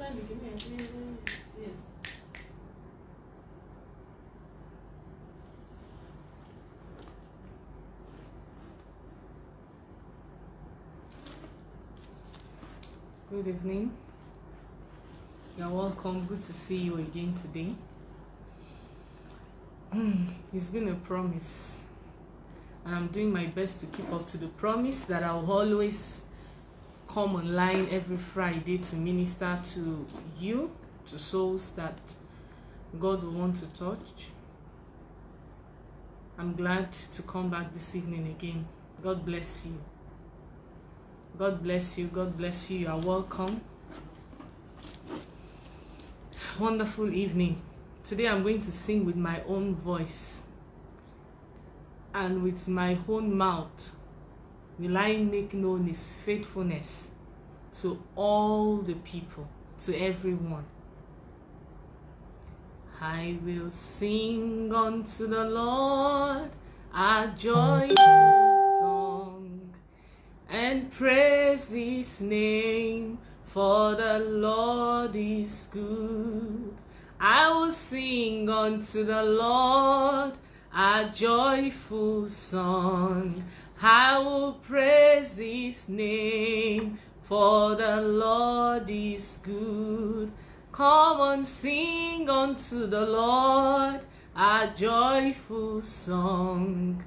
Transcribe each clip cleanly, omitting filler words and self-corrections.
Good evening. You're welcome. Good to see you again today. It's been a promise, and I'm doing my best to keep up to the promise that I'll always come online every Friday to minister to you, to souls that God will want to touch. I'm glad to come back this evening again. God bless you. God bless you. God bless you. You are welcome. Wonderful evening. Today I'm going to sing with my own voice, and with my own mouth will I make known his faithfulness to all the people, to everyone. I will sing unto the Lord a joyful song, and praise his name, for the Lord is good. I will sing unto the Lord a joyful song. I will praise his name, for the Lord is good. Come and sing unto the Lord a joyful song,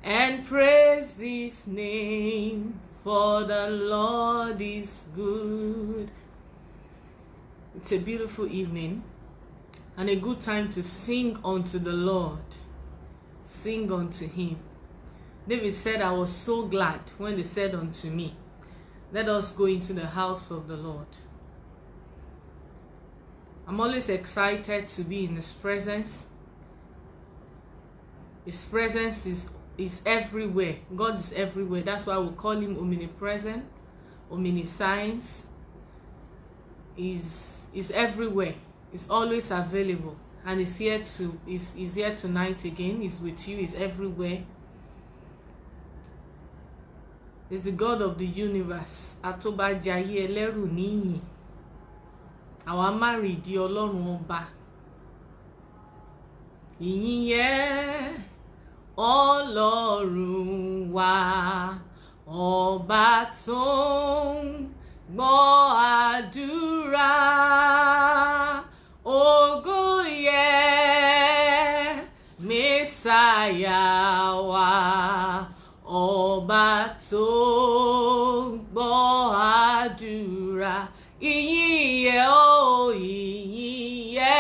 and praise his name, for the Lord is good. It's a beautiful evening and a good time to sing unto the Lord. Sing unto him. David said, I was so glad when they said unto me, let us go into the house of the Lord. I'm always excited to be in his presence. His presence is everywhere. God is everywhere. That's why we call him omnipresent, omniscience. Is everywhere. Is always available, and is here tonight again. Is with you. Is everywhere. Is the God of the universe. Atoba jaye eleru niyin. Àwa married di Ọlọ́run ọba. Ìyìn yẹ Ọlọ́run wa, ọba tó ń gbọ́ àdúrà. Ògo yẹ Messiah wa, ọba tó ń gbọ́ àdúrà. Ìyìn yẹ ìyìn yẹ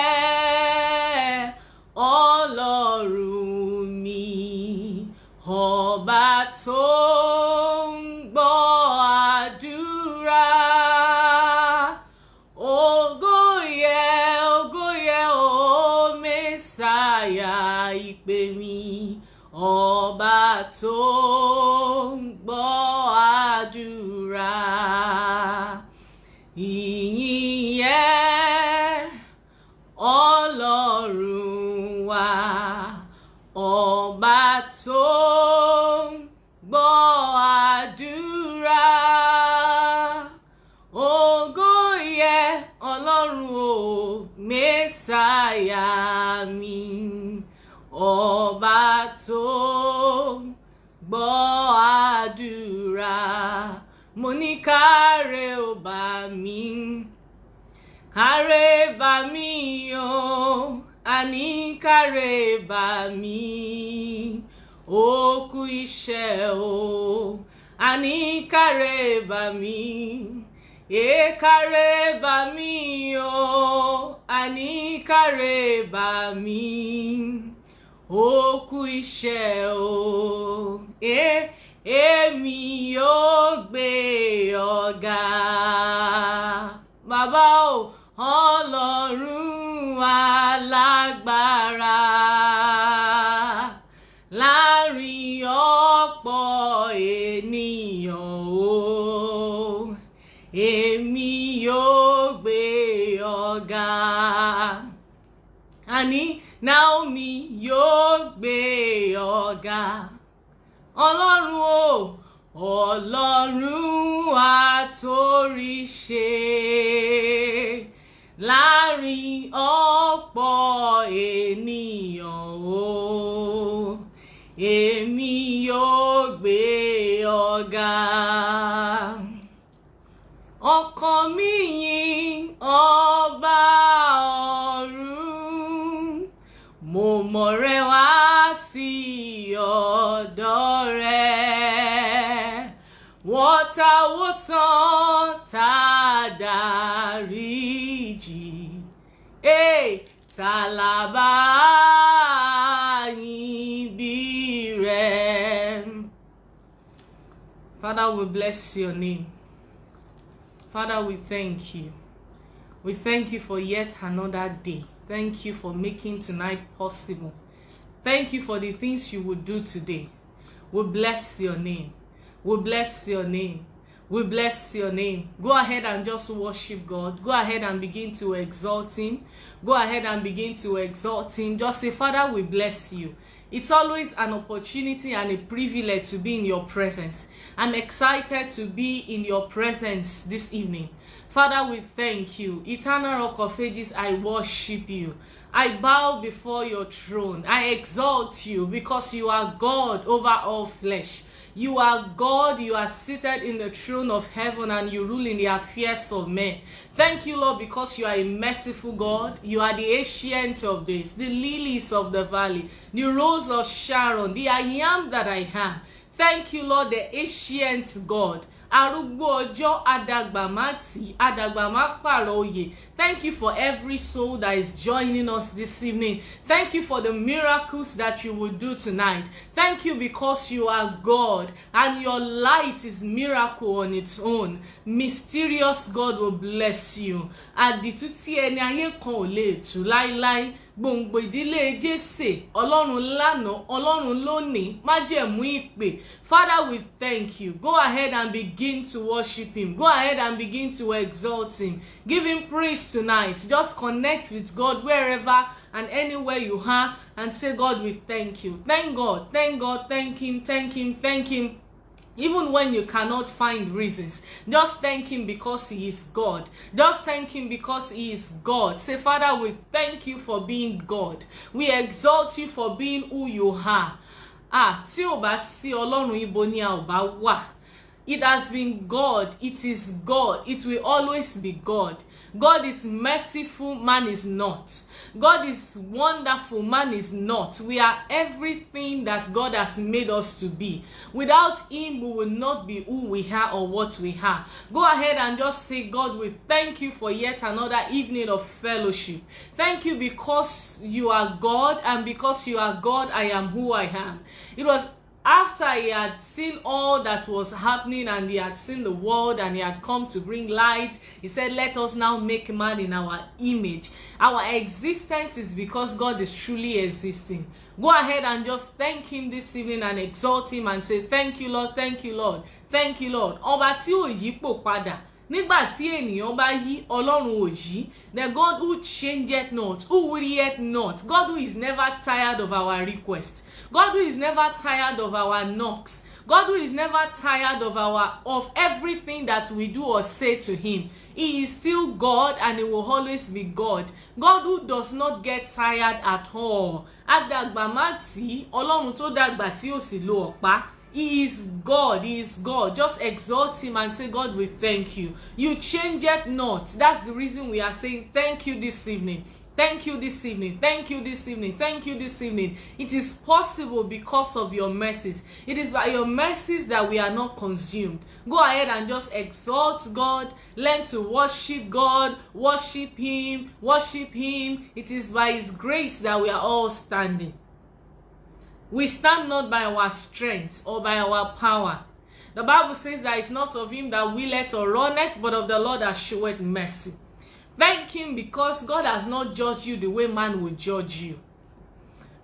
Ọlọ́run mi, ọba tó ń gbọ́ àdúrà. Ògo yẹ o Messiah ìpè mi, ọba tó ń gbọ́ àdúrà. Ìyìn yẹ Ọlọ́run wa, ọba tó ń gbọ́ àdúrà. Ògo yẹ Ọlọ́run o Messiah mi, ọba tó ń gbọ́ àdúrà. Mo ní káre ó bá mi, káre bá mi o, àní káre bá mi. Ó kú iṣẹ́ o, àní káre bá mi. Káre bá mi o, àní káre bá mi. Ó kú iṣẹ́ o, èmi yóò gbé ọ̀gá. Bàbá o, Ọlọ́run alágbára, láàrin ọ̀pọ̀ ènìyàn o, èmi yóò gbé ọ̀gá. Àní Naomi yóò gbé ọ̀gá. Ọlọ́run o, Ọlọ́run àtòríṣe, láàrin ọ̀pọ̀ ènìyàn o, èmi yóò gbé ọ̀gá. Ọkàn mi yìn ọba ọ̀run, mo mọ̀rẹ́ wá sí ọ̀dọ̀ rẹ̀. Wọ́n ta wòsàn tá dáríjì, ta la bá yìn bí rẹ̀. Father, we bless your name. Father, we thank you. We thank you for yet another day. Thank you for making tonight possible. Thank you for the things you will do today. We bless your name. We bless your name. We bless your name. Go ahead and just worship God. Go ahead and begin to exalt him. Go ahead and begin to exalt him. Just say, Father, we bless you. It's always an opportunity and a privilege to be in your presence. I'm excited to be in your presence this evening. Father, we thank you. Eternal Rock of Ages, I worship you. I bow before your throne. I exalt you because you are God over all flesh. You are God, you are seated in the throne of heaven and you rule in the affairs of men. Thank you, Lord, because you are a merciful God. You are the ancient of days, the lilies of the valley, the rose of Sharon, the I am that I am. Thank you, Lord, the ancient God. Arúgbó ọjọ́, Adagbamati, Adagbamaparoye. Thank you for every soul that is joining us this evening. Thank you for the miracles that you will do tonight. Thank you because you are God and your light is miracle on its own. Mysterious God will bless you. Àdìtú tí ẹni ayé kan ò lè tú láíláí. Gbòǹgbò ìdílé Jésè, Ọlọ́run lánàá, Ọlọ́run lónìí, májẹ̀mú ìpè. Father, we thank you. Go ahead and begin to worship him. Go ahead and begin to exalt him. Give him praise tonight. Just connect with God wherever and anywhere you are and say, God, we thank you. Thank God, thank God, thank him, thank him, thank him. Even when you cannot find reasons, just thank him because he is God. Just thank him because he is God. Say, Father, we thank you for being God. We exalt you for being who you are. Tí o bá sí Ọlọ́run, ibo ni a ò bá wà. It has been God. It is God. It will always be God. God is merciful, man is not. God is wonderful, man is not. We are everything that God has made us to be. Without him, we will not be who we are or what we are. Go ahead and just say, God, we thank you for yet another evening of fellowship. Thank you because you are God, and because you are God, I am who I am. It was after he had seen all that was happening and he had seen the world and he had come to bring light, he said, let us now make man in our image. Our existence is because God is truly existing. Go ahead and just thank him this evening and exalt him and say, thank you, Lord, thank you, Lord, thank you, Lord. Ọba tí ò yípo padà. Nígbà tí ènìyàn bá yí, Ọlọ́run ò yí. The God who changeth not, who wearieth not, God who is never tired of our request, God who is never tired of our knocks, God who is never tired of everything that we do or say to him. He is still God and he will always be God. God who does not get tired at all. Adagbamati, Ọlọ́run tó dàgbà tí ò sì lo ọ̀pá. He is God. He is God. Just exalt him and say, God, we thank you. You change it not. That's the reason we are saying thank you this evening. Thank you this evening. Thank you this evening. Thank you this evening. It is possible because of your mercies. It is by your mercies that we are not consumed. Go ahead and just exalt God. Learn to worship God. Worship him. Worship him. It is by his grace that we are all standing. We stand not by our strength or by our power. The Bible says that it's not of him that willeth or runneth, but of the Lord that showeth mercy. Thank him because God has not judged you the way man will judge you.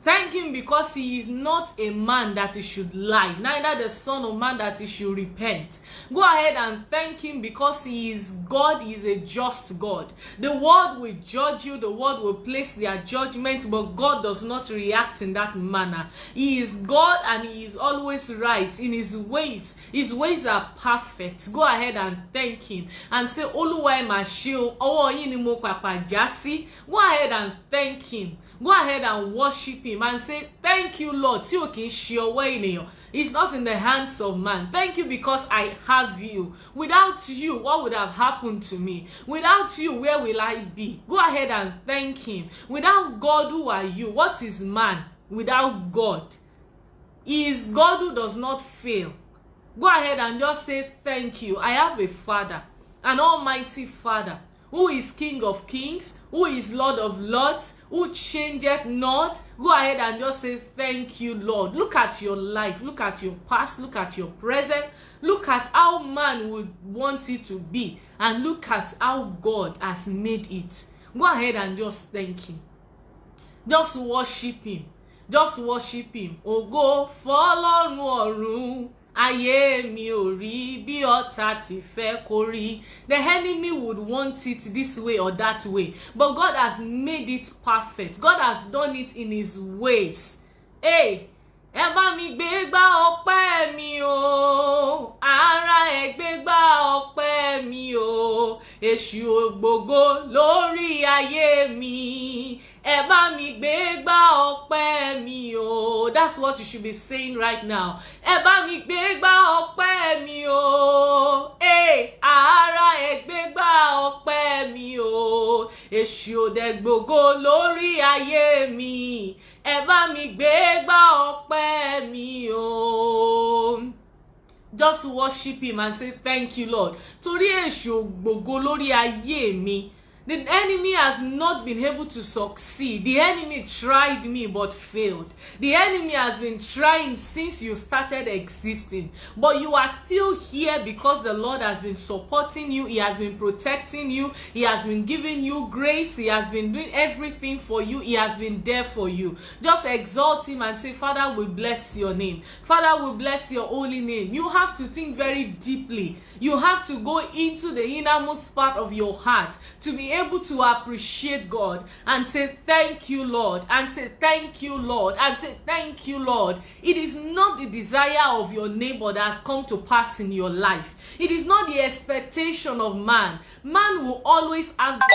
Thank him because he is not a man that he should lie, neither the son of man that he should repent. Go ahead and thank him because he is God, he is a just God. The world will judge you, the world will place their judgment, but God does not react in that manner. He is God and he is always right in his ways. His ways are perfect. Go ahead and thank him and say, Oluwa ma se o, owo yin ni mo papa jasi. Go ahead and thank him. Go ahead and worship him and say, thank you, Lord. It's not in the hands of man. Thank you because I have you. Without you, what would have happened to me? Without you, where will I be? Go ahead and thank him. Without God, who are you? What is man without God? He is God who does not fail. Go ahead and just say, thank you. I have a Father, an almighty Father, who is King of Kings, who is Lord of Lords, who changeth not. Go ahead and just say, thank you, Lord. Look at your life. Look at your past. Look at your present. Look at how man would want it to be. And look at how God has made it. Go ahead and just thank him. Just worship him. Just worship him. Ògo f'Ọlọ́run ọ̀run. Ayé mi ò rí bí ọ̀tá ti fẹ́ kó rí. The enemy would want it this way or that way, but God has made it perfect. God has done it in his ways. Hey, ẹ bá mi gbé gbá ọpẹ́ mi o, ara ẹ gbé gbá ọpẹ́ mi o, èṣù ògbógo lórí ayé mi, ẹ bá mi gbé gbá ọpẹ́ mi o. That's what you should be saying right now. Ẹ bá mi gbé gbá ọpẹ́ mi o, ara ẹ gbé gbá ọpẹ́ mi o, èṣù òdẹ̀gbógo lórí ayé mi, ẹ bá mi gbé gbá ọpẹ́ mi o. Just worship him and say, thank you, Lord. Torí èṣù ògbógo lórí ayé mi. The enemy has not been able to succeed. The enemy tried me but failed. The enemy has been trying since you started existing. But you are still here because the Lord has been supporting you. He has been protecting you. He has been giving you grace. He has been doing everything for you. He has been there for you. Just exalt him and say, Father, we bless your name. Father, we bless your holy name. You have to think very deeply. You have to go into the innermost part of your heart to be able to appreciate God and say, thank you, Lord, and say, thank you, Lord, and say, thank you, Lord. It is not the desire of your neighbor that has come to pass in your life. It is not the expectation of man. Man will always have the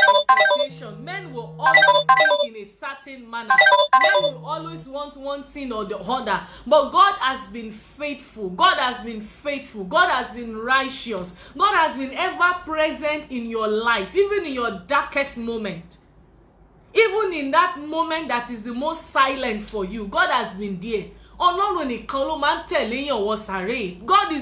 expectation. Men will always think in a certain manner. Men will always want one thing or the other. But God has been faithful. God has been faithful. God has been righteous. God has been ever present in your life, even in your darkest moment. Even in that moment that is the most silent for you, God has been there. God is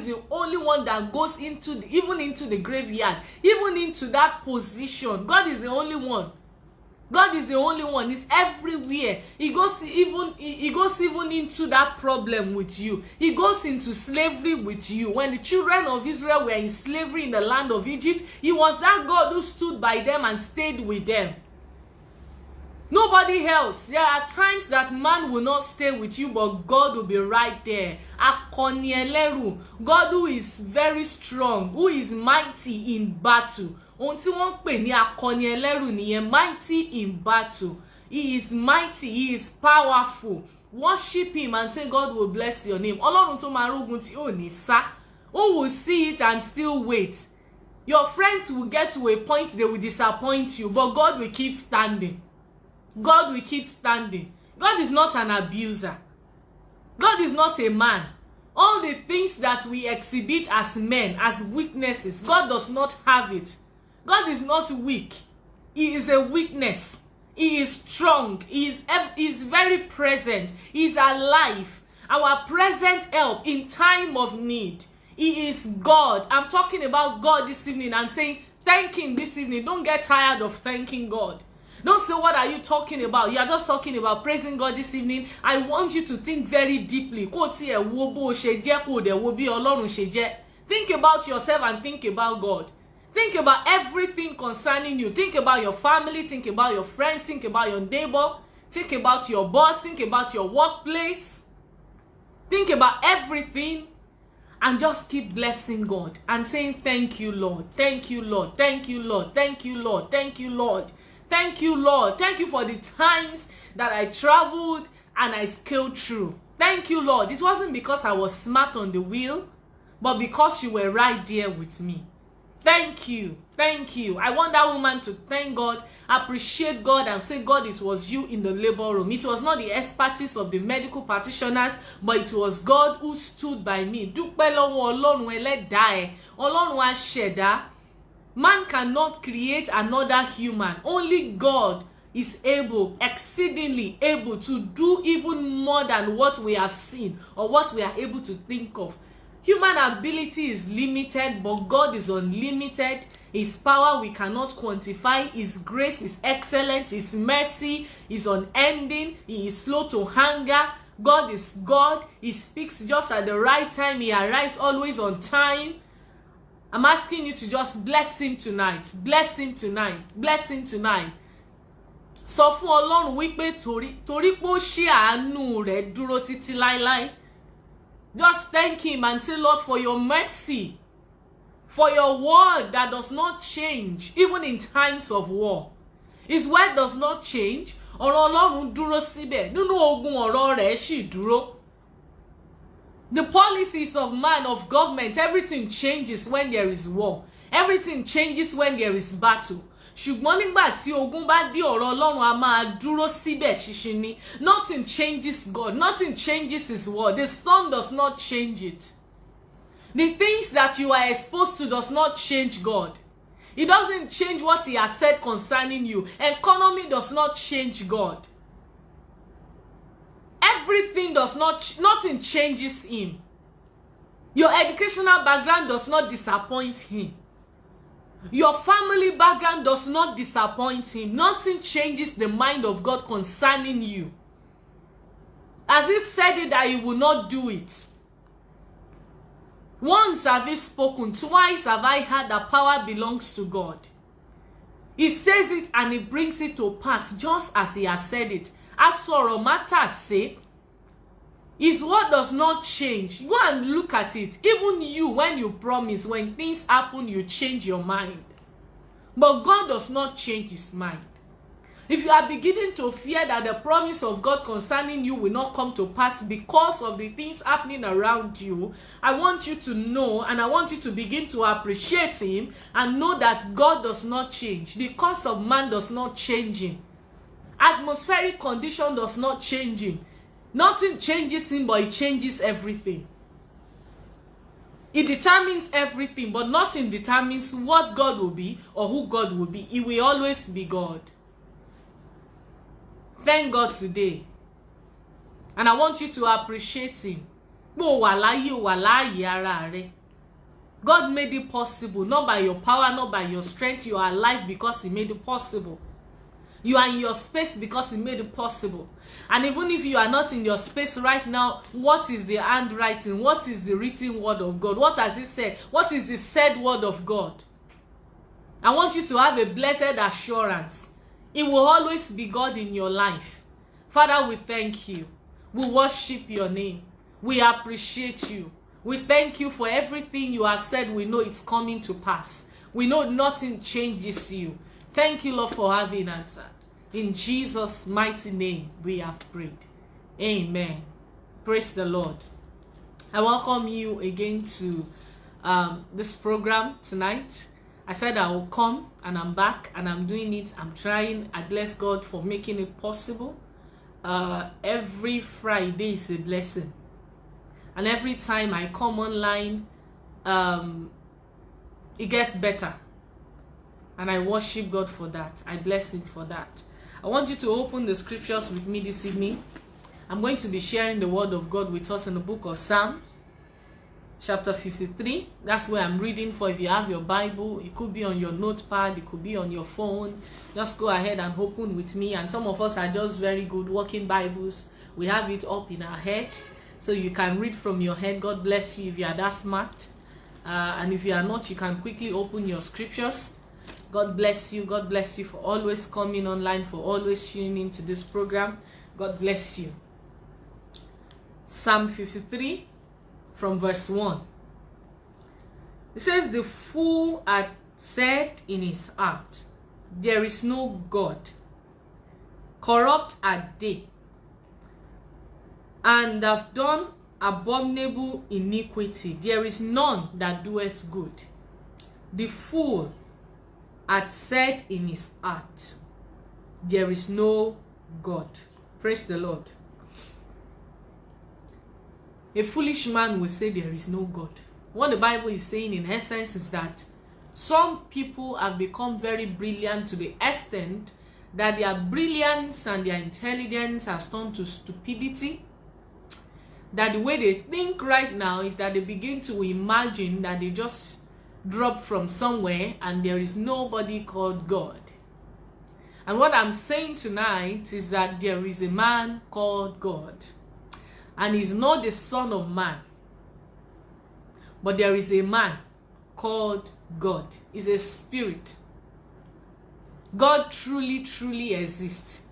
the only one that goes into even into the graveyard, even into that position. God is the only one. God is the only one. He's everywhere. He goes even into that problem with you. He goes into slavery with you. When the children of Israel were in slavery in the land of Egypt, he was that God who stood by them and stayed with them. Nobody else. There are times that man will not stay with you, but God will be right there. Akoni eleru. God who is very strong, who is mighty in battle. Ohun tí wọ́n pè ní akọni ẹlẹ́rù nìyẹn, mighty in battle. He is mighty, he is powerful. Worship him and say, God will bless your name. Ọlọ́run tó máa rógun tí ò ní sá. Who will see it and still wait? Your friends will get to a point they will disappoint you, but God will keep standing. God will keep standing. God is not an abuser. God is not a man. All the things that we exhibit as men, as weaknesses, God does not have it. God is not weak. He is a weakness. He is strong. He is very present. He is alive. Our present help in time of need. He is God. I'm talking about God this evening and saying, thank him this evening. Don't get tired of thanking God. Don't say, what are you talking about? You are just talking about praising God this evening. I want you to think very deeply. Think about yourself and think about God. Think about everything concerning you. Think about your family. Think about your friends. Think about your neighbor. Think about your boss. Think about your workplace. Think about everything. And just keep blessing God and saying, thank you, Lord. Thank you, Lord. Thank you, Lord. Thank you, Lord. Thank you, Lord. Thank you, Lord. Thank you for the times that I traveled and I scaled through. Thank you, Lord. It wasn't because I was smart on the wheel, but because you were right there with me. Thank you. Thank you. I want that woman to thank God, appreciate God, and say, God, it was you in the labor room. It was not the expertise of the medical practitioners, but it was God who stood by me. Dúpẹ́ lọ́wọ́ Ọlọ́run ẹlẹ́dàá ẹ, Ọlọ́run aṣẹ̀dá. Man cannot create another human. Only God is able, exceedingly able, to do even more than what we have seen or what we are able to think of. Human ability is limited, but God is unlimited. His power we cannot quantify. His grace is excellent. His mercy is unending. He is slow to anger. God is God. He speaks just at the right time. He arrives always on time. I'm asking you to just bless him tonight. Bless him tonight. Bless him tonight. Sọ fún Ọlọ́run wípé torí pé ó ṣe àánú rẹ̀ dúró títí láéláé. Just thank him and say, Lord, for your mercy, for your word that does not change, even in times of war. His word does not change. Ọ̀rọ̀ Ọlọ́run dúró síbẹ̀. Nínú ogun ọ̀rọ̀ rẹ̀ ṣì dúró. The policies of man, of government, everything changes when there is war. Everything changes when there is battle. Ṣùgbọ́n nígbà tí ogun bá dé, ọ̀rọ̀ Ọlọ́run a máa dúró síbẹ̀ ṣinṣin ni. Nothing changes God. Nothing changes his word. The storm does not change it. The things that you are exposed to does not change God. It doesn't change what he has said concerning you. Economy does not change God. Everything does not, nothing changes him. Your educational background does not disappoint him. Your family background does not disappoint him. Nothing changes the mind of God concerning you. As he said it that he will not do it. Once have he spoken, twice have I heard that power belongs to God. He says it and he brings it to pass just as he has said it. As sọ̀rọ̀ matter say, his word does not change. Go and look at it. Even you, when you promise, when things happen, you change your mind. But God does not change his mind. If you are beginning to fear that the promise of God concerning you will not come to pass because of the things happening around you, I want you to know, and I want you to begin to appreciate him and know that God does not change. The course of man does not change him. Atmospheric condition does not change him. Nothing changes him, but it changes everything. It determines everything, but nothing determines what God will be or who God will be. He will always be God. Thank God today. And I want you to appreciate him. God made it possible, not by your power, not by your strength. You are alive because he made it possible. You are in your space because he made it possible. And even if you are not in your space right now, what is the handwriting? What is the written word of God? What has it said? What is the said word of God? I want you to have a blessed assurance. It will always be God in your life. Father, we thank you. We worship your name. We appreciate you. We thank you for everything you have said. We know it's coming to pass. We know nothing changes you. Thank you, Lord, for having answered. In Jesus' mighty name, we have prayed. Amen. Praise the Lord. I welcome you again to this program tonight. I said I will come, and I'm back, and I'm doing it. I'm trying. I bless God for making it possible. Every Friday is a blessing. And every time I come online, it gets better. And I worship God for that. I bless him for that. I want you to open the scriptures with me this evening. I'm going to be sharing the word of God with us in the book of Psalms, chapter 53. That's where I'm reading for. If you have your Bible, it could be on your notepad, it could be on your phone. Just go ahead and open with me. And some of us are just very good working Bibles. We have it up in our head, so you can read from your head. God bless you if you are that smart. And if you are not, you can quickly open your scriptures. God bless you. God bless you for always coming online, for always tuning into this program. God bless you. Psalm 53 from verse 1. It says, the fool had said in his heart, there is no God. Corrupt are they, and have done abominable iniquity. There is none that doeth good. The fool had said in his heart, there is no God. Praise the Lord. A foolish man will say there is no God. What the Bible is saying in essence is that some people have become very brilliant to the extent that their brilliance and their intelligence has turned to stupidity. That the way they think right now is that they begin to imagine that they just dropped from somewhere and there is nobody called God. And what I'm saying tonight is that there is a man called God. And he's not the son of man. But there is a man called God. He's a spirit. God truly, truly exists.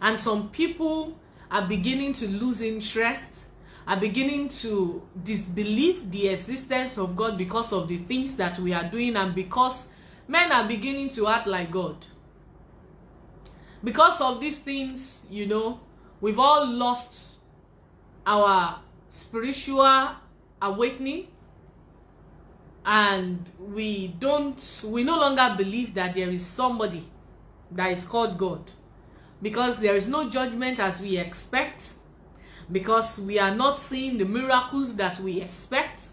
And some people are beginning to lose interest, are beginning to disbelieve the existence of God because of the things that we are doing, and because men are beginning to act like God. Because of these things, you know, we've all lost our spiritual awakening, and we no longer believe that there is somebody that is called God, because there is no judgment as we expect, because we are not seeing the miracles that we expect,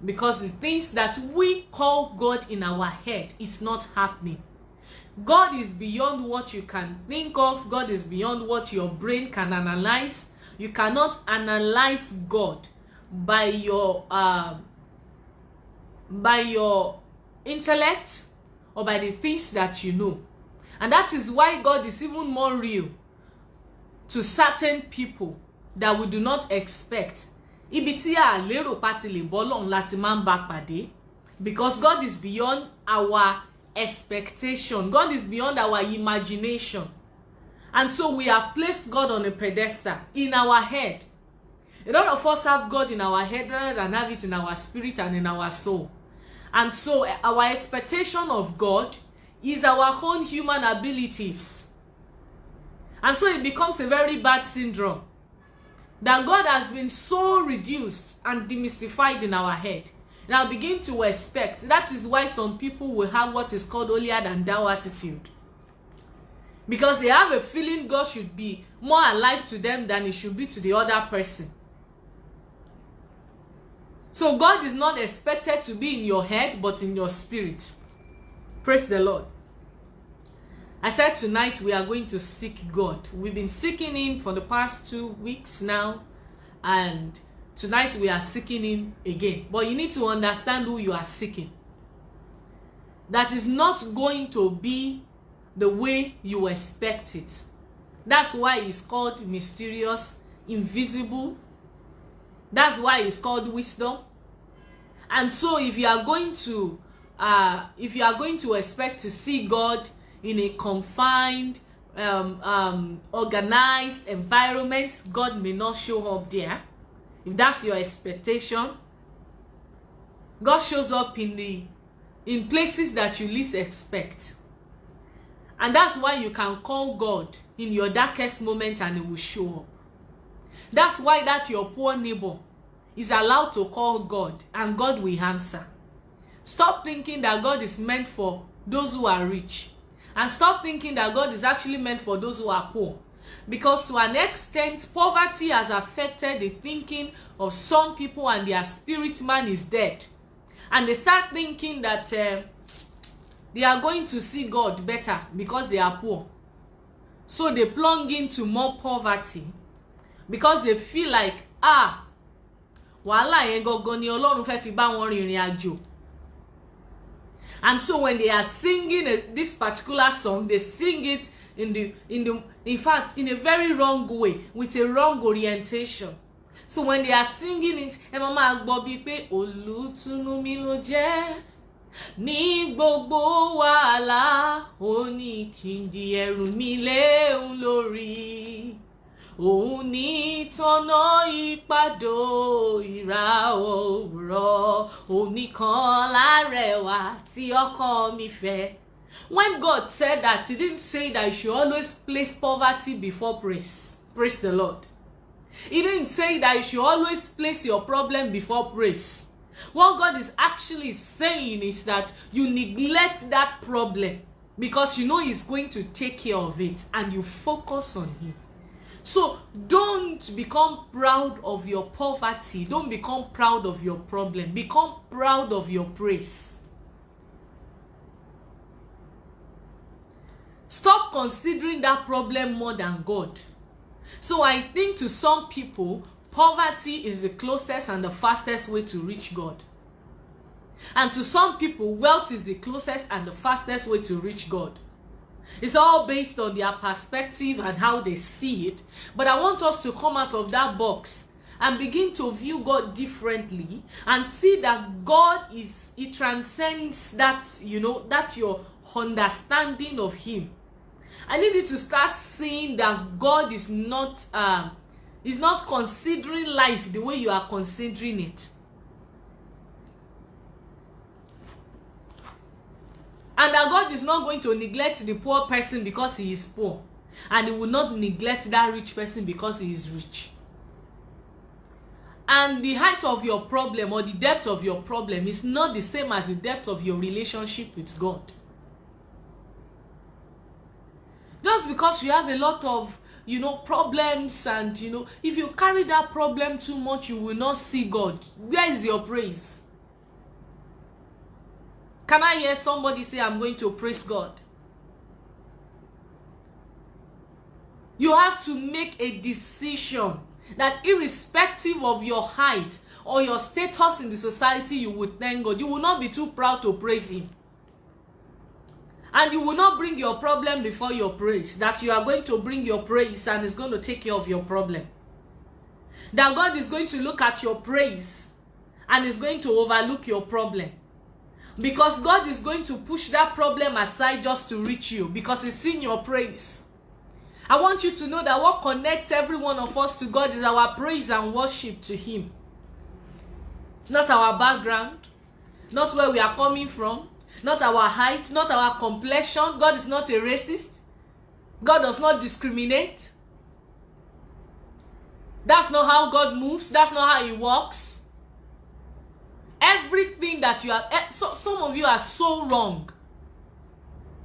because the things that we call God in our head is not happening. God is beyond what you can think of. God is beyond what your brain can analyze. You cannot analyze God by your intellect or by the things that you know. And that is why God is even more real to certain people that we do not expect. Because God is beyond our expectation. God is beyond our imagination. And so we have placed God on a pedestal in our head. A lot of us have God in our head rather than have it in our spirit and in our soul. And so our expectation of God is our own human abilities. And so it becomes a very bad syndrome that God has been so reduced and demystified in our head. Now begin to expect. That is why some people will have what is called holier than thou attitude. Because they have a feeling God should be more alive to them than it should be to the other person. So God is not expected to be in your head, but in your spirit. Praise the Lord. I said tonight we are going to seek God. We've been seeking Him for the past 2 weeks now. And tonight we are seeking Him again. But you need to understand who you are seeking. That is not going to be the way you expect it. That's why it's called mysterious, invisible. That's why it's called wisdom. And so if you are going to expect to see God in a confined, organized environment, God may not show up there. If that's your expectation, God shows up in places that you least expect. And that's why you can call God in your darkest moment and He will show up. That's why that your poor neighbor is allowed to call God and God will answer. Stop thinking that God is meant for those who are rich. And stop thinking that God is actually meant for those who are poor. Because to an extent, poverty has affected the thinking of some people, and their spirit man is dead. And they start thinking that they are going to see God better because they are poor. So they plunge into more poverty because they feel like, wàhálà yẹn gangan ni Ọlọ́run fẹ́ fi bá wọn rìnrìn àjò. And so when they are singing this particular song, they sing it in fact in a very wrong way, with a wrong orientation. So when they are singing it, ẹ máa máa gbọ́ bí pé olùtùnú mi ló jẹ́, Ní gbogbo wàhálà, ó ní kí n di ẹrù mi lé òun lórí. Òun ní tọ́nà ìpàdó ìràwọ̀ òwúrọ̀, òun nìkan lárẹwà tí ọkàn mi fẹ́. When God said that, he didn't say that you should always place poverty before praise. Praise the Lord. He didn't say that you should always place your problem before praise. What God is actually saying is that you neglect that problem because you know He's going to take care of it and you focus on Him. So don't become proud of your poverty. Don't become proud of your problem. Become proud of your praise. Stop considering that problem more than God. So I think to some people, poverty is the closest and the fastest way to reach God. And to some people, wealth is the closest and the fastest way to reach God. It's all based on their perspective and how they see it. But I want us to come out of that box and begin to view God differently and see that God He transcends that, that your understanding of Him. I need you to start seeing that God is not considering life the way you are considering it. And that God is not going to neglect the poor person because he is poor. And He will not neglect that rich person because he is rich. And the height of your problem or the depth of your problem is not the same as the depth of your relationship with God. Just because you have a lot of, problems and, if you carry that problem too much, you will not see God. Where is your praise? Can I hear somebody say, I'm going to praise God? You have to make a decision that irrespective of your height or your status in the society, you will thank God. You will not be too proud to praise Him. And you will not bring your problem before your praise. That you are going to bring your praise and is going to take care of your problem. That God is going to look at your praise and is going to overlook your problem. Because God is going to push that problem aside just to reach you. Because He's seen your praise. I want you to know that what connects every one of us to God is our praise and worship to Him. Not our background. Not where we are coming from. Not our height, not our complexion. God is not a racist. God does not discriminate. That's not how God moves. That's not how He walks. Everything that you are, some of you are so wrong.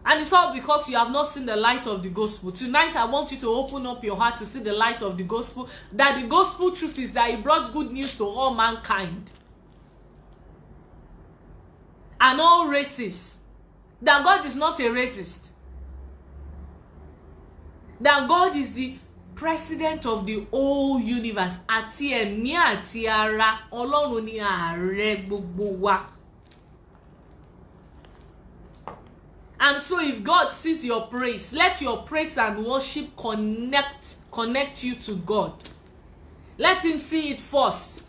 And it's all because you have not seen the light of the gospel. Tonight I want you to open up your heart to see the light of the gospel. That the gospel truth is that He brought good news to all mankind. And all races. That God is not a racist. That God is the president of the whole universe. Àti ẹ̀mí àti ara, Ọlọ́run ni ààrẹ gbogbo wa. And so if God sees your praise, let your praise and worship connect you to God. Let Him see it first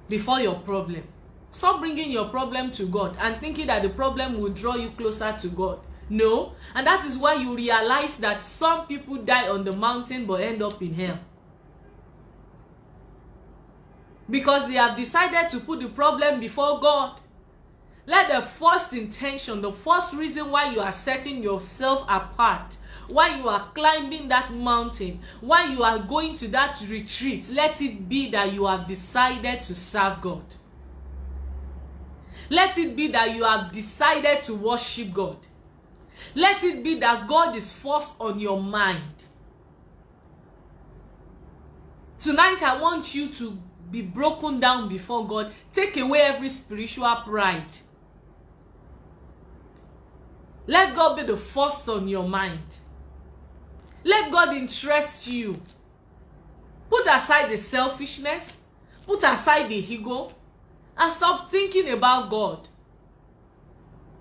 before your problem. Stop bringing your problem to God and thinking that the problem will draw you closer to God. No. And that is why you realize that some people die on the mountain but end up in hell. Because they have decided to put the problem before God. Let the first intention, the first reason why you are setting yourself apart, why you are climbing that mountain, why you are going to that retreat, let it be that you have decided to serve God. Let it be that you have decided to worship God. Let it be that God is first on your mind. Tonight I want you to be broken down before God. Take away every spiritual pride. Let God be the first on your mind. Let God interest you. Put aside the selfishness. Put aside the ego. And stop thinking about God.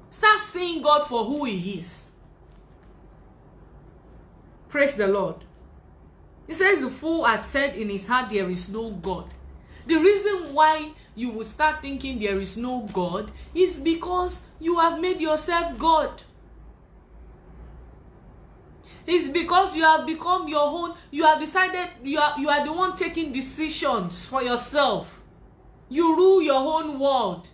Start seeing God for who He is. Praise the Lord. He says the fool had said in his heart there is no God. The reason why you will start thinking there is no God is because you have made yourself God. It's because you have become your own. You have decided you are the one taking decisions for yourself. You rule your own world.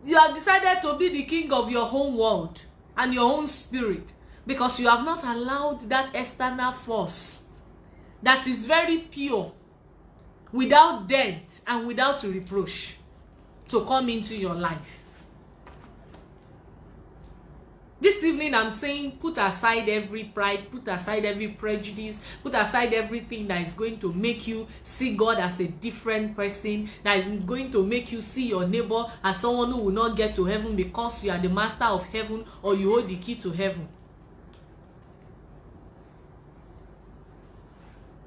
You have decided to be the king of your own world and your own spirit, because you have not allowed that external force that is very pure, without dent and without reproach, to come into your life. This evening I'm saying, put aside every pride, put aside every prejudice, put aside everything that is going to make you see God as a different person, that is going to make you see your neighbor as someone who will not get to heaven because you are the master of heaven or you hold the key to heaven.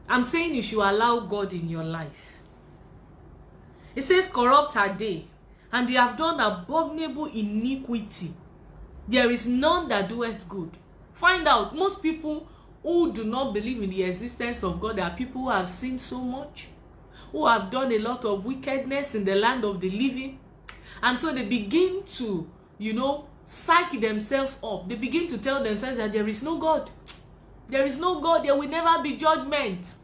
I'm saying you should allow God in your life. It says, corrupt are they, and they have done abominable iniquity. There is none that doeth good. Find out, most people who do not believe in the existence of God are people who have sinned so much, who have done a lot of wickedness in the land of the living. And so they begin to, psych themselves up. They begin to tell themselves that there is no God. There is no God. There will never be judgment.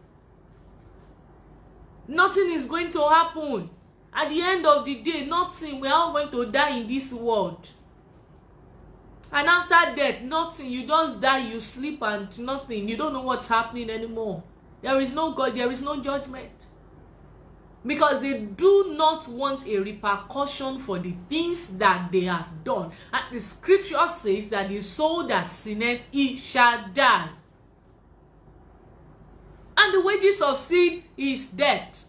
Nothing is going to happen. At the end of the day, nothing. We are all going to die in this world. And after death, nothing. You just die, you sleep, and nothing. You don't know what's happening anymore. There is no God, there is no judgment. Because they do not want a repercussion for the things that they have done. And the scripture says that the soul that sinneth, it shall die. And the wages of sin is death.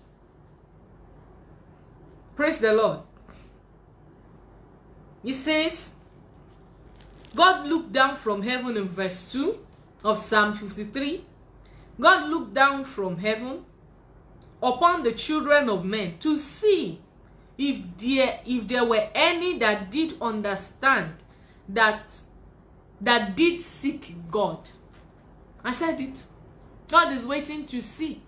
Praise the Lord. He says, God looked down from heaven in verse 2 of Psalm 53. God looked down from heaven upon the children of men to see if there were any that did understand, that did seek God. I said it. God is waiting to see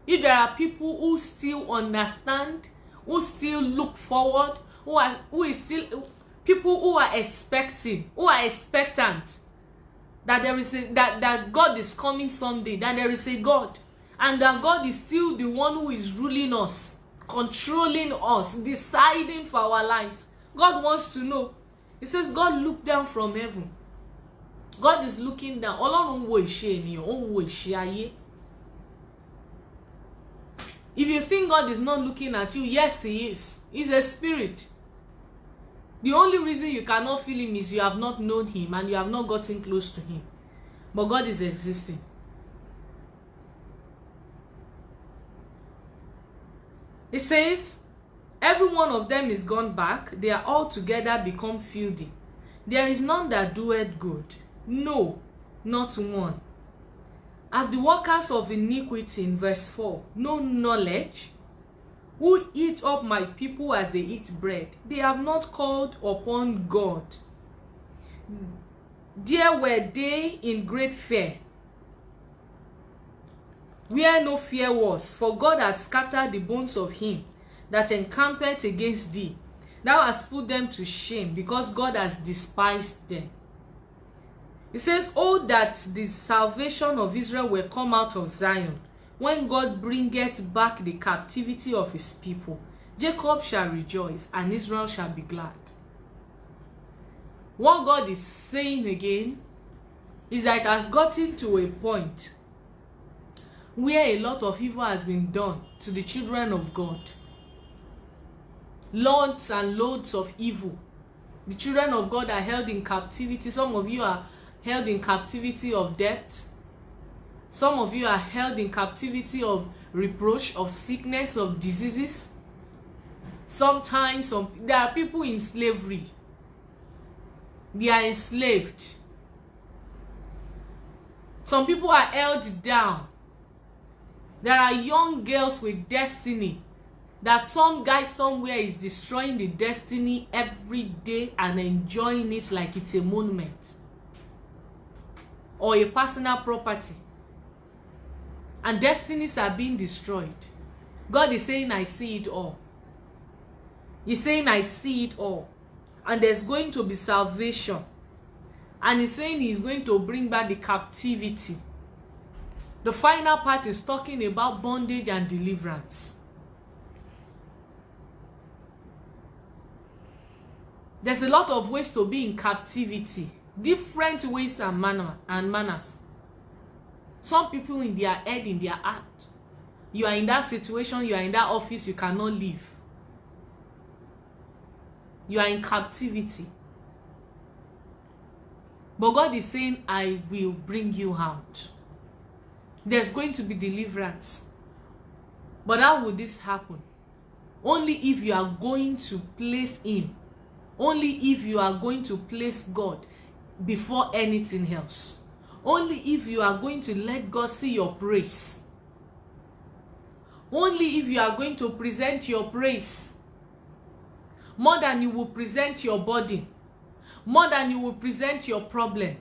if there are people who still understand, who still look forward, who is still people who are expecting, who are expectant that there is that God is coming someday, that there is a God, and that God is still the one who is ruling us, controlling us, deciding for our lives. God wants to know. He says God looked down from heaven. God is looking down. If you think God is not looking at you, yes, he is. He's a spirit. The only reason you cannot feel him is you have not known him and you have not gotten close to him. But God is existing. It says, every one of them is gone back. They are all together become filthy. There is none that doeth good. No, not one. Have the workers of iniquity, in verse 4, no knowledge? Who eat up my people as they eat bread? They have not called upon God. There were they in great fear, where no fear was, for God had scattered the bones of him that encampeth against thee. Thou hast put them to shame, because God has despised them. It says, oh, that the salvation of Israel will come out of Zion, when God bringeth back the captivity of his people. Jacob shall rejoice, and Israel shall be glad. What God is saying again is that it has gotten to a point where a lot of evil has been done to the children of God. Loads and loads of evil. The children of God are held in captivity. Some of you are held in captivity of debt. Some of you are held in captivity of reproach, of sickness, of diseases. Sometimes there are people in slavery. They are enslaved. Some people are held down. There are young girls with destiny that some guy somewhere is destroying the destiny every day and enjoying it like it's a monument or a personal property. And destinies are being destroyed. God is saying, I see it all. He's saying, I see it all. And there's going to be salvation. And he's saying he's going to bring back the captivity. The final part is talking about bondage and deliverance. There's a lot of ways to be in captivity. Different ways and manners. Some people in their head, in their heart, you are in that situation, you are in that office, you cannot leave. You are in captivity. But God is saying, I will bring you out. There's going to be deliverance. But how will this happen? Only if you are going to place Him. Only if you are going to place God before anything else. Only if you are going to let God see your praise. Only if you are going to present your praise more than you will present your body, more than you will present your problem.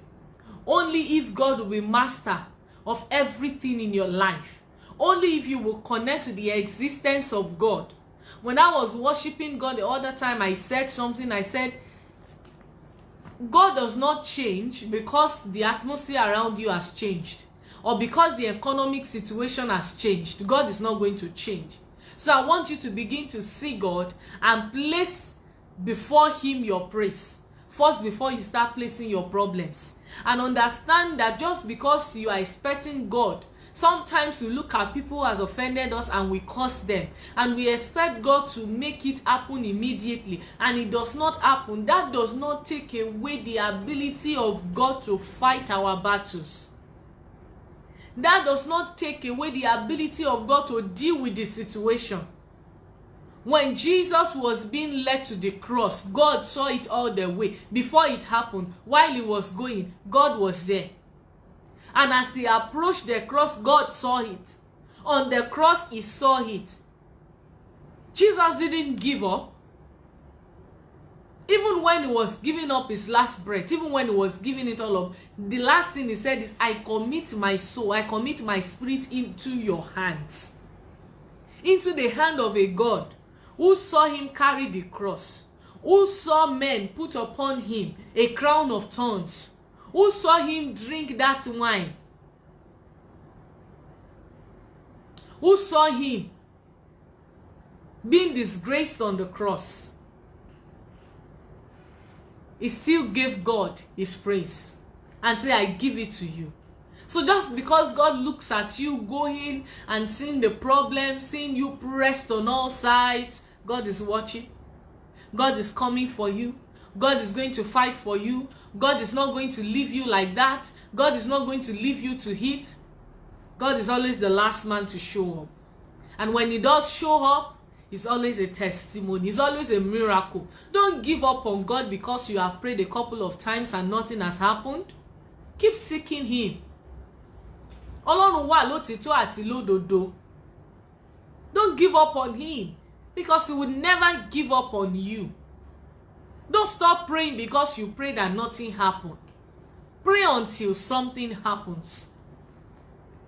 Only if God will be master of everything in your life. Only if you will connect to the existence of God. When I was worshiping God the other time, I said something. I said, God does not change because the atmosphere around you has changed, or because the economic situation has changed. God is not going to change. So I want you to begin to see God and place before Him your praise. First, before you start placing your problems. And understand that just because you are expecting God, sometimes we look at people who has offended us and we curse them. And we expect God to make it happen immediately. And it does not happen. That does not take away the ability of God to fight our battles. That does not take away the ability of God to deal with the situation. When Jesus was being led to the cross, God saw it all the way. Before it happened, while He was going, God was there. And as He approached the cross, God saw it. On the cross, He saw it. Jesus didn't give up. Even when He was giving up His last breath, even when He was giving it all up, the last thing He said is, I commit my soul, I commit my spirit into your hands. Into the hand of a God who saw Him carry the cross, who saw men put upon Him a crown of thorns, who saw Him drink that wine, who saw Him being disgraced on the cross. He still gave God His praise and said, I give it to you. So just because God looks at you going and seeing the problem, seeing you pressed on all sides, God is watching. God is coming for you. God is going to fight for you. God is not going to leave you like that. God is not going to leave you to hit. God is always the last man to show up. And when He does show up, it's always a testimony. It's always a miracle. Don't give up on God because you have prayed a couple of times and nothing has happened. Keep seeking Him. Ọlọ́run wà lótìtọ́ àti lódodo. Don't give up on Him because He will never give up on you. Don't stop praying because you prayed and nothing happened. Pray until something happens.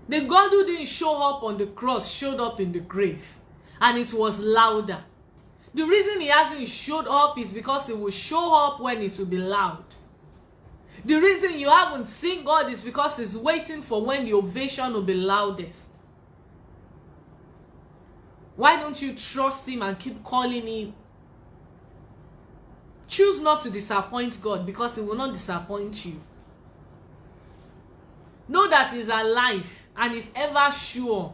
The God who didn't show up on the cross showed up in the grave. And it was louder. The reason He hasn't showed up is because He will show up when it will be loud. The reason you haven't seen God is because He's waiting for when the ovation will be loudest. Why don't you trust Him and keep calling Him? Choose not to disappoint God because He will not disappoint you. Know that He's alive and He's ever sure.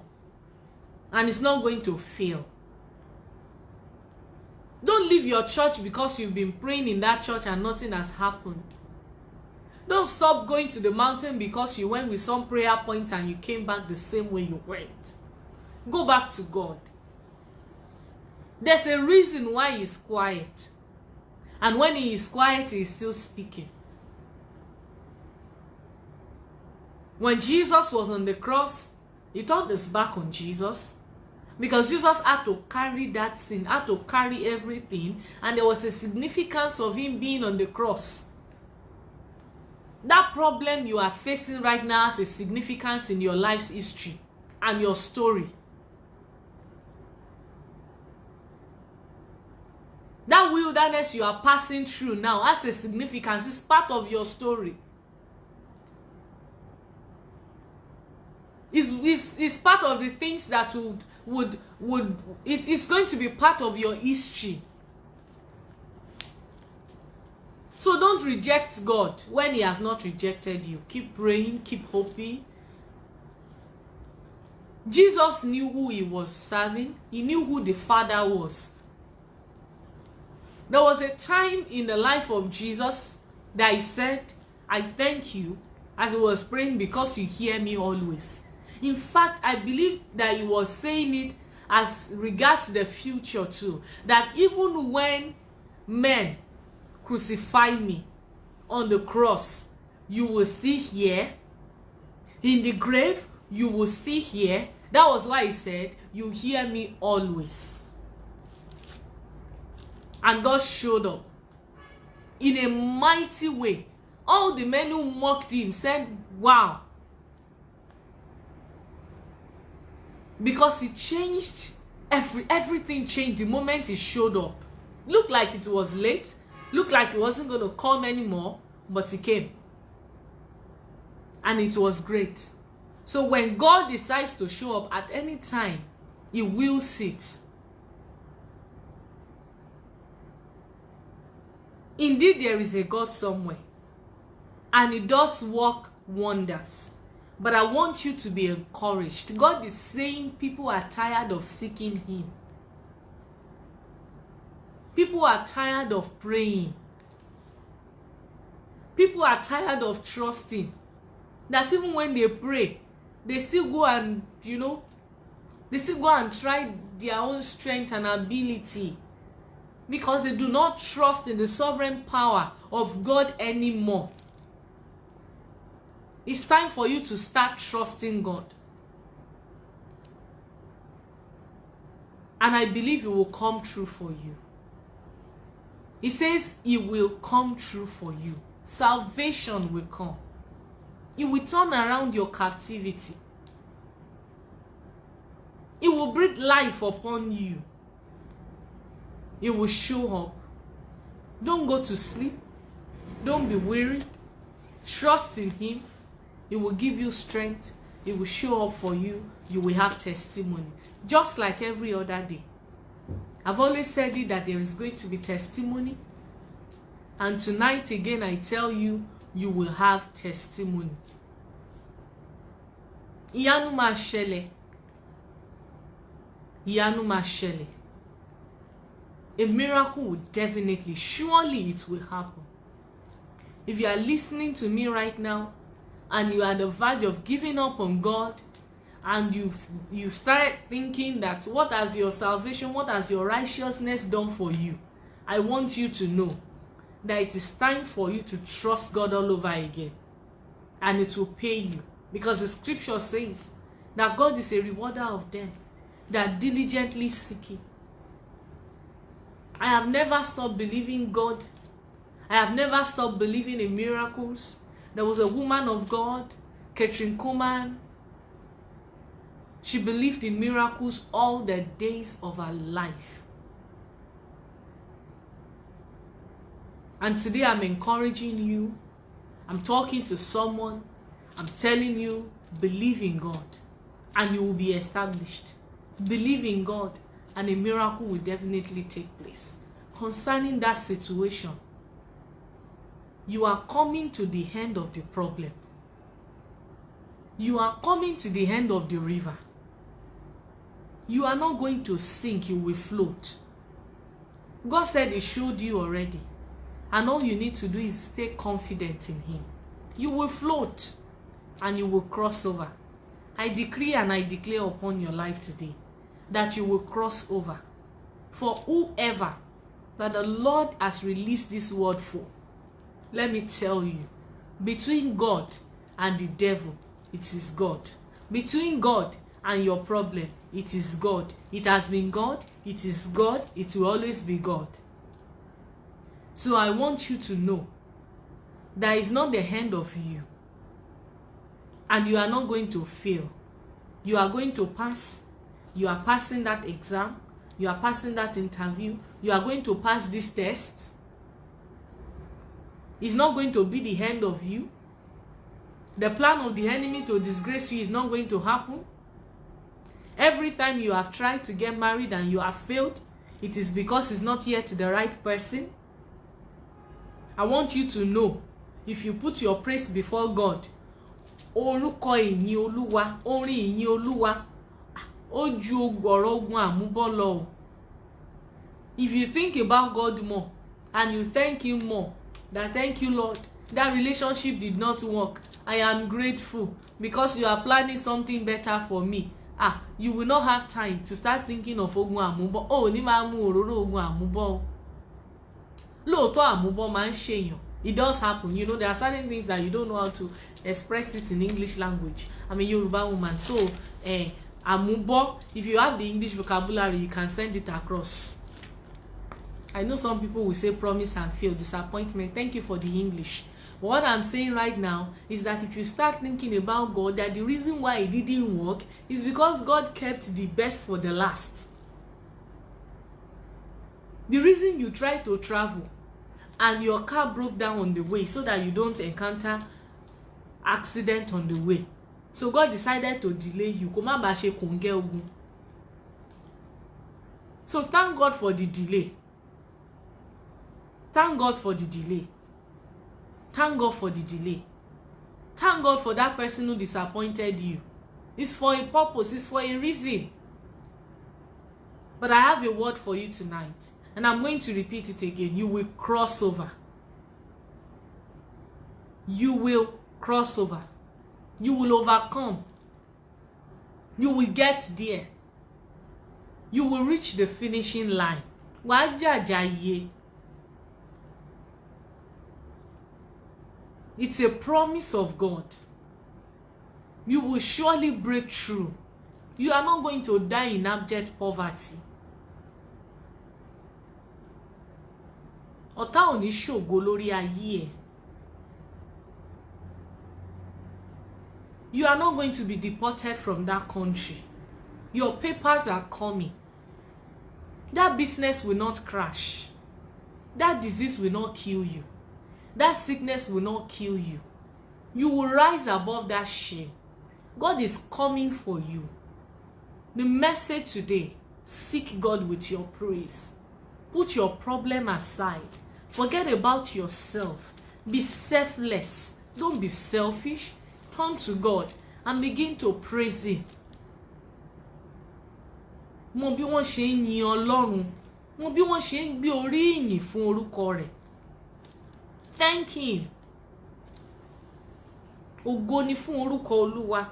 And it's not going to fail. Don't leave your church because you've been praying in that church and nothing has happened. Don't stop going to the mountain because you went with some prayer points and you came back the same way you went. Go back to God. There's a reason why He's quiet. And when He is quiet, He is still speaking. When Jesus was on the cross, He turned His back on Jesus. Because Jesus had to carry that sin, had to carry everything, and there was a significance of Him being on the cross. That problem you are facing right now has a significance in your life's history and your story. That wilderness you are passing through now has a significance. It's part of your story. It's part of the things that it's going to be part of your history. So don't reject God when he has not rejected you. Keep praying, keep hoping. Jesus knew who he was serving. He knew who the Father was. There was a time in the life of Jesus that he said, I thank you, as he was praying, because you hear me always. In fact, I believe that he was saying it as regards the future too. That even when men crucify me on the cross, you will still hear. In the grave, you will still hear. That was why he said, you hear me always. And God showed up in a mighty way. All the men who mocked him said, wow. Because he changed, everything changed the moment he showed up. Looked like it was late. Looked like he wasn't going to come anymore. But he came. And it was great. So when God decides to show up at any time, he will sit. Indeed, there is a God somewhere. And he does work wonders. But I want you to be encouraged. God is saying people are tired of seeking him. People are tired of praying. People are tired of trusting. That even when they pray, they still go and, they still go and try their own strength and ability. Because they do not trust in the sovereign power of God anymore. It's time for you to start trusting God. And I believe it will come true for you. He says it will come true for you. Salvation will come. It will turn around your captivity. It will breathe life upon you. It will show up. Don't go to sleep. Don't be wearied. Trust in him. It will give you strength. It will show up for you. You will have testimony. Just like every other day. I've always said it that there is going to be testimony. And tonight again I tell you, you will have testimony. Ìyanu máa ṣẹlẹ̀. Ìyanu máa ṣẹlẹ̀. A miracle will definitely, surely it will happen. If you are listening to me right now, and you are at the verge of giving up on God, and you started thinking that what has your salvation, what has your righteousness done for you, I want you to know that it is time for you to trust God all over again, and it will pay you, because the scripture says that God is a rewarder of them that diligently seek him. I have never stopped believing God. I have never stopped believing in miracles. There was a woman of God, Catherine Coleman. She believed in miracles all the days of her life. And today I'm encouraging you. I'm talking to someone. I'm telling you, believe in God and you will be established. Believe in God and a miracle will definitely take place. Concerning that situation, you are coming to the end of the problem. You are coming to the end of the river. You are not going to sink, you will float. God said he showed you already. And all you need to do is stay confident in him. You will float and you will cross over. I decree and I declare upon your life today that you will cross over. For whoever that the Lord has released this word for, let me tell you, between God and the devil, it is God. Between God and your problem, it is God. It has been God, it is God, it will always be God. So I want you to know that it's not the end of you. And you are not going to fail. You are going to pass. You are passing that exam. you are passing that interview, you are going to pass this test. It's not going to be the end of you. The plan of the enemy to disgrace you is not going to happen. Every time you have tried to get married and you have failed, it is because it's not yet the right person. I want you to know, if you put your praise before God, orúkọ ìyìn Olúwa, orin ìyìn Olúwa, ó ju ọ̀rọ̀ ogun àmúbọ́ lọ. If you think about God more and you thank him more, that thank you Lord, that relationship did not work, I am grateful because you are planning something better for me. You will not have time to start thinking of ogun àmúbọ́. Ní máa mú òróró ogun àmúbọ́. Lóòótọ́ àmúbọ́ máa ń ṣèyàn. It does happen. You know, there are certain things that you don't know how to express it in English language. I'm a Yoruba woman, so àmúbọ́, if you have the English vocabulary, you can send it across. I know some people will say promise and fail, disappointment. Thank you for the English. But what I'm saying right now is that if you start thinking about God, that the reason why it didn't work is because God kept the best for the last. The reason you try to travel and your car broke down on the way so that you don't encounter accident on the way, so God decided to delay you. Kó má bàa ṣe kòńgẹ́ ogun. So thank God for the delay. Thank God for the delay. Thank God for the delay. Thank God for that person who disappointed you. It's for a purpose. It's for a reason. But I have a word for you tonight, and I'm going to repeat it again. You will cross over. You will cross over. You will overcome. You will get there. You will reach the finishing line. Wàá jàjàyè. It's a promise of God. You will surely break through. You are not going to die in abject poverty. Ọ̀tá ò ní ṣògo lórí ayé ẹ. You are not going to be deported from that country. Your papers are coming. That business will not crash. That disease will not kill you. That sickness will not kill you. You will rise above that shame. God is coming for you. The message today, seek God with your praise. Put your problem aside. Forget about yourself. Be selfless. Don't be selfish. Turn to God and begin to praise him. Mo bí wọ́n ṣe ń yin Ọlọ́run. Mo bí wọ́n ṣe ń gbé orí ìyìn fún orúkọ rẹ̀. Thank him. Ògo ni fún orúkọ Olúwa.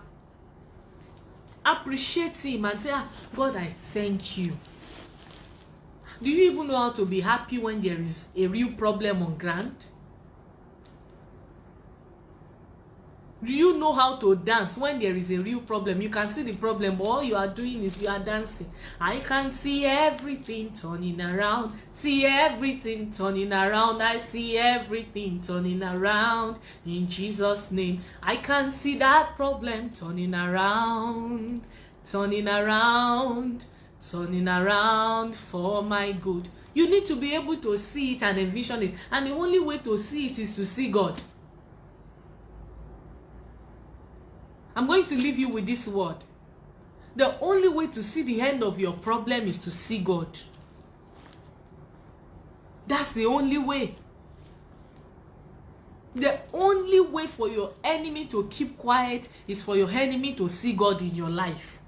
Appreciate him and say, God, I thank you. Do you even know how to be happy when there is a real problem on ground? Do you know how to dance when there is a real problem? You can see the problem, but all you are doing is you are dancing. I can see everything turning around. See everything turning around. I see everything turning around. In Jesus' name, I can see that problem turning around. Turning around. Turning around for my good. You need to be able to see it and envision it. And the only way to see it is to see God. I'm going to leave you with this word. The only way to see the end of your problem is to see God. That's the only way. The only way for your enemy to keep quiet is for your enemy to see God in your life.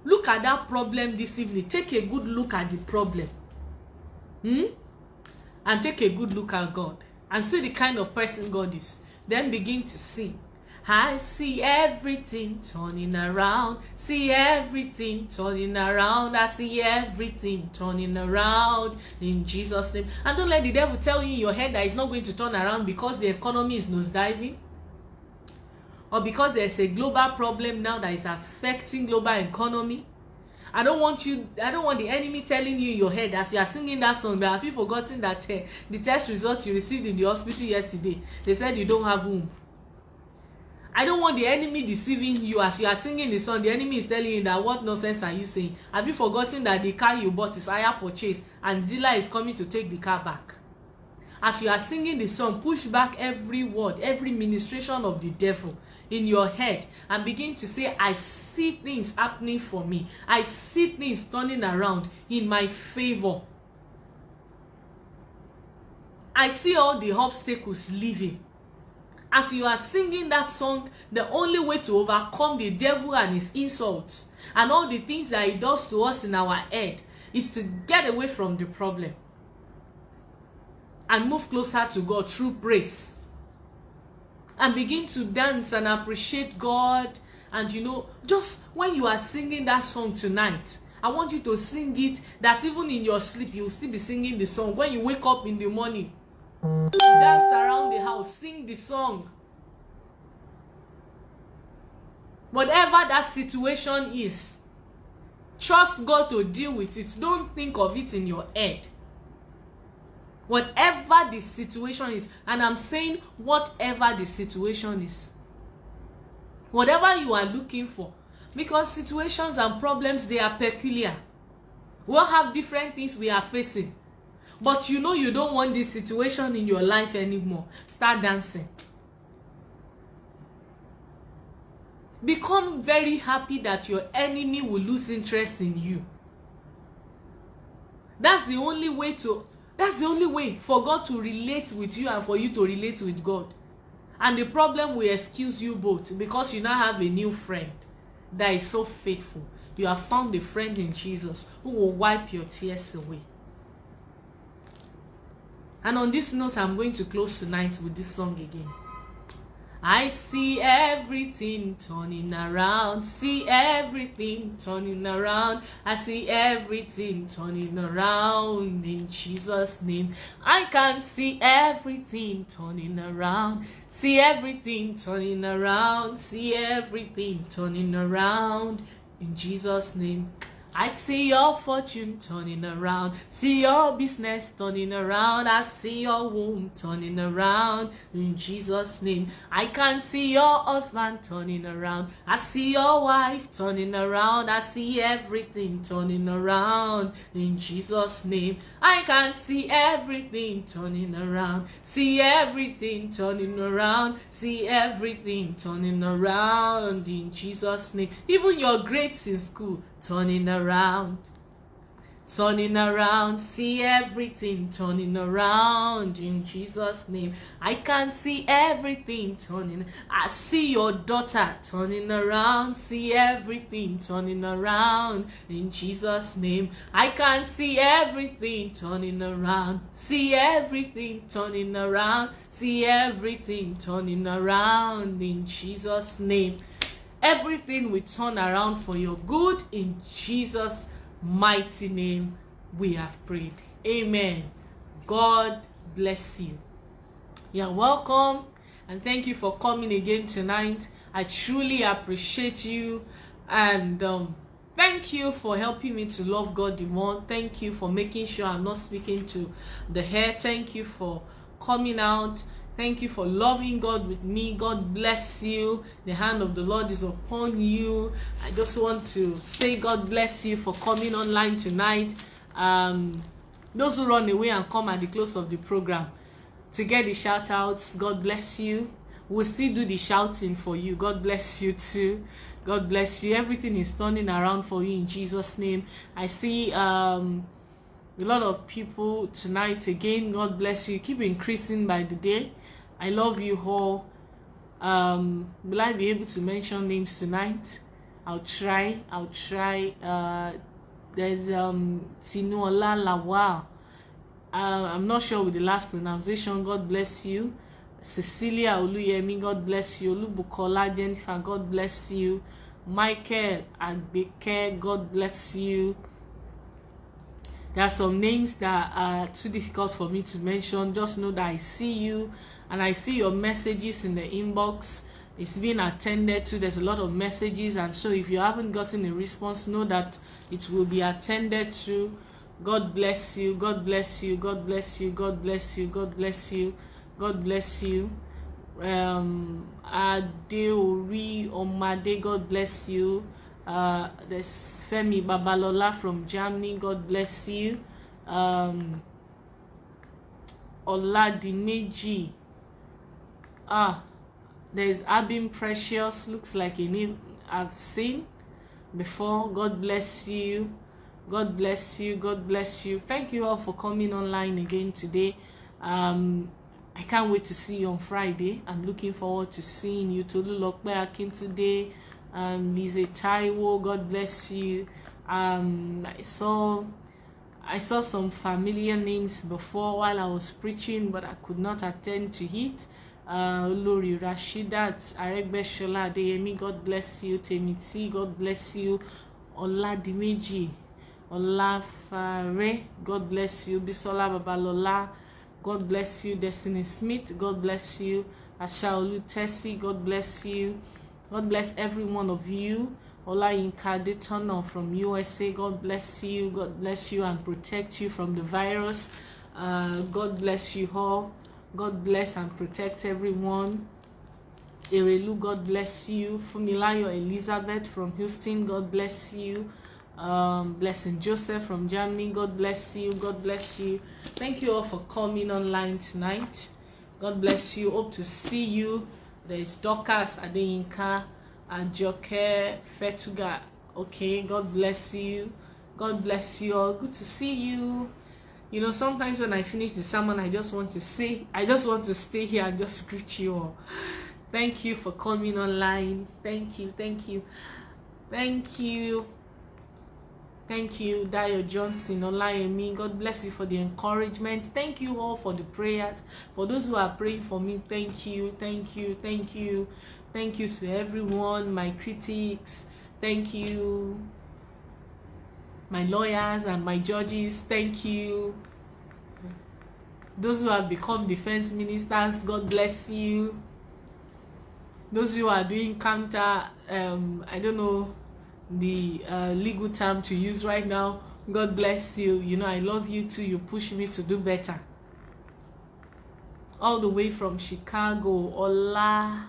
Look at that problem this evening. Take a good look at the problem. And take a good look at God and see the kind of person God is. Then begin to sing. I see everything turning around. See everything turning around. I see everything turning around in Jesus' name. And don't let the devil tell you in your head that it's not going to turn around because the economy is nosediving, or because there's a global problem now that is affecting global economy. I don't want the enemy telling you in your head as you are singing that song that have you forgotten that the test result you received in the hospital yesterday, they said you don't have womb. I don't want the enemy deceiving you. As you are singing the song, the enemy is telling you that what nonsense are you saying? Have you forgotten that the car you bought is hire purchase and the dealer is coming to take the car back? As you are singing the song, push back every word, every ministration of the devil in your head and begin to say, I see things happening for me. I see things turning around in my favor. I see all the obstacles leaving. As you are singing that song, the only way to overcome the devil and his insults and all the things that he does to us in our head is to get away from the problem and move closer to God through praise. And begin to dance and appreciate God. And you know, just when you are singing that song tonight, I want you to sing it that even in your sleep, you'll still be singing the song. When you wake up in the morning, dance around the house, sing the song. Whatever that situation is, trust God to deal with it. Don't think of it in your head. Whatever the situation is, and I'm saying whatever the situation is, whatever you are looking for, because situations and problems, they are peculiar. We'll have different things we are facing. But you know you don't want this situation in your life anymore. Start dancing. Become very happy that your enemy will lose interest in you. That's the only way for God to relate with you and for you to relate with God. And the problem will excuse you both because you now have a new friend that is so faithful. You have found a friend in Jesus who will wipe your tears away. And on this note, I'm going to close tonight with this song again. I see everything turning around, see everything turning around. I see everything turning around in Jesus' name. I can see everything turning around, see everything turning around, see everything turning around in Jesus' name. I see your fortune turning around, see your business turning around. I see your womb turning around in Jesus' name. I can see your husband turning around, I see your wife turning around. I see everything turning around in Jesus' name. I can see everything turning around, see everything turning around, see everything turning around in Jesus' name. Even your grades in school turning around, see everything turning around in Jesus' name. I can see everything turning. I see your daughter turning around, see everything turning around in Jesus' name. I can see everything turning around, see everything turning around, see everything turning around in Jesus' name. Everything will turn around for your good in Jesus' mighty name. We have prayed. Amen. God bless you. You're welcome, and thank you for coming again tonight. I truly appreciate you, and thank you for helping me to love God the more. Thank you for making sure I'm not speaking to the hair. Thank you for coming out. Thank you for loving God with me. God bless you. The hand of the Lord is upon you. I just want to say God bless you for coming online tonight. Those who run away and come at the close of the program to get the shout outs, God bless you. We'll still do the shouting for you. God bless you too. God bless you. Everything is turning around for you in Jesus' name. I see a lot of people tonight again. God bless you. Keep increasing by the day. I love you all. Will I be able to mention names tonight? I'll try. There's Tinuola Lawal. I'm not sure with the last pronunciation. God bless you. Cecilia Oluyemi, God bless you. Olubukola Jennifer, God bless you. Michael Agbeke, God bless you. There are some names that are too difficult for me to mention. Just know that I see you and I see your messages in the inbox. It's being attended to. There's a lot of messages, and so if you haven't gotten a response, know that it will be attended to. God bless you. God bless you. God bless you. God bless you. God bless you. God bless you. Adeori Omade, God bless you. There's Femi Babalola from Germany, God bless you. Oladimeji, there's Abim Precious, looks like a name I've seen before. God bless you, God bless you, God bless you. Thank you all for coming online again today. I can't wait to see you on Friday. I'm looking forward to seeing you. Tolu Lokpe Akin today. Lise Taiwo, God bless you. I saw some familiar names before while I was preaching, but I could not attend to it. Lori Rashidat, Aregbeshola Adeyemi, God bless you. Temiti, God bless you. Oladimeji, Olafare, God bless you. Bisola Babalola, God bless you. Destiny Smith, God bless you. Ashaolu Tessie, God bless you. God bless every one of you. Olayinka Detono from USA, God bless you. God bless you and protect you from the virus. God bless you all. God bless and protect everyone. Erelu, God bless you. Fumilayo Elizabeth from Houston, God bless you. Blessing Joseph from Germany, God bless you. God bless you. Thank you all for coming online tonight. God bless you. Hope to see you. There's Dorcas Adeyinka and Joke Fetuga. Okay, God bless you. God bless you all. Good to see you. You know, sometimes when I finish the sermon, I just want to stay here and just greet you all. Thank you for coming online. Thank you. Thank you, Dio Johnson, Olayemi. God bless you for the encouragement. Thank you all for the prayers. For those who are praying for me, thank you. Thank you to everyone, my critics. Thank you, my lawyers and my judges. Thank you. Those who have become defense ministers, God bless you. Those who are doing counter, I don't know the legal term to use right now, God bless you. You know, I love you too. You push me to do better. All the way from Chicago, Ola,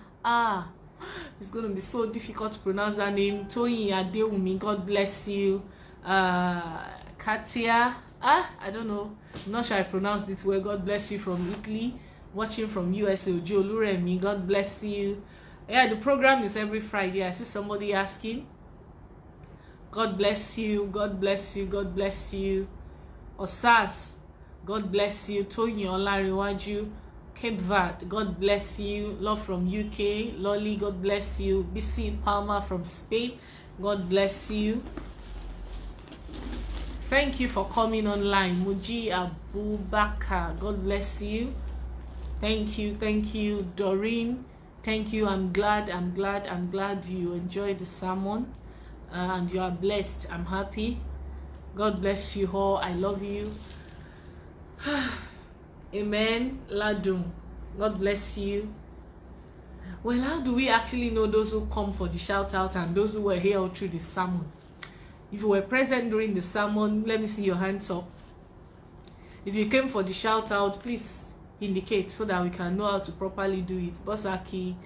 it's gonna be so difficult to pronounce that name. Toyin Adewumi, God bless you. Katia, I don't know, I'm not sure I pronounced it well. God bless you from Italy, watching from USA. Ojo Oluremi, God bless you. Yeah, the program is every Friday. I see somebody asking. God bless you. God bless you. God bless you. Osas, God bless you. Toyin Olariwaju, Cape Verde, God bless you. Love from UK. Lolly, God bless you. BC Palma from Spain, God bless you. Thank you for coming online. Muji Abubakar, God bless you. Thank you. Doreen, thank you. I'm glad you enjoyed the sermon. And you are blessed. I'm happy. God bless you all. I love you. Amen. Ladum, God bless you. Well, how do we actually know those who come for the shout out and those who were here all through the sermon? If you were present during the sermon, let me see your hands up. If you came for the shout out, please indicate so that we can know how to properly do it. Boss Aki,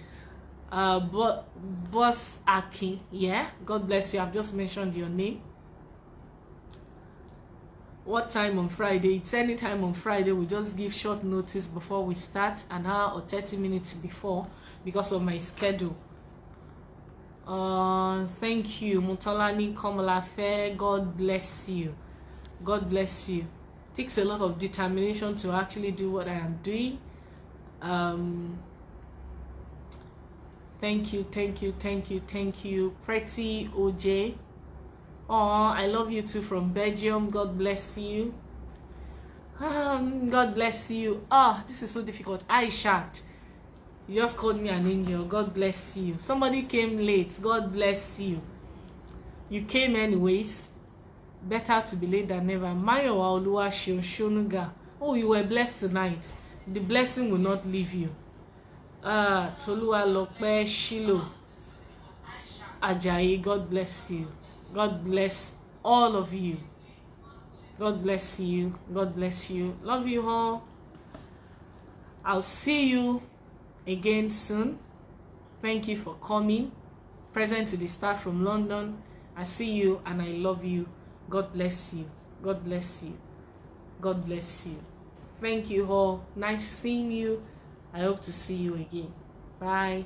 Boss Aki, yeah, God bless you. I've just mentioned your name. What time on Friday? It's any time on Friday. We just give short notice before we start, an hour or 30 minutes before, because of my schedule. Thank you, Mutolani Komalafe. God bless you. God bless you. It takes a lot of determination to actually do what I am doing. Thank you. Pretty OJ. I love you too from Belgium. God bless you. God bless you. This is so difficult. Aishat, you just called me an angel. God bless you. Somebody came late. God bless you. You came anyways. Better to be late than never. Mayowa Oluwa Shonuga. Oh, you were blessed tonight. The blessing will not leave you. Tolua Lope Shilo Ajayi, God bless you. God bless all of you. God bless you. God bless you. Love you all. I'll see you again soon. Thank you for coming. Present to the start from London. I see you and I love you. God bless you. God bless you. God bless you. Thank you all. Nice seeing you. I hope to see you again. Bye.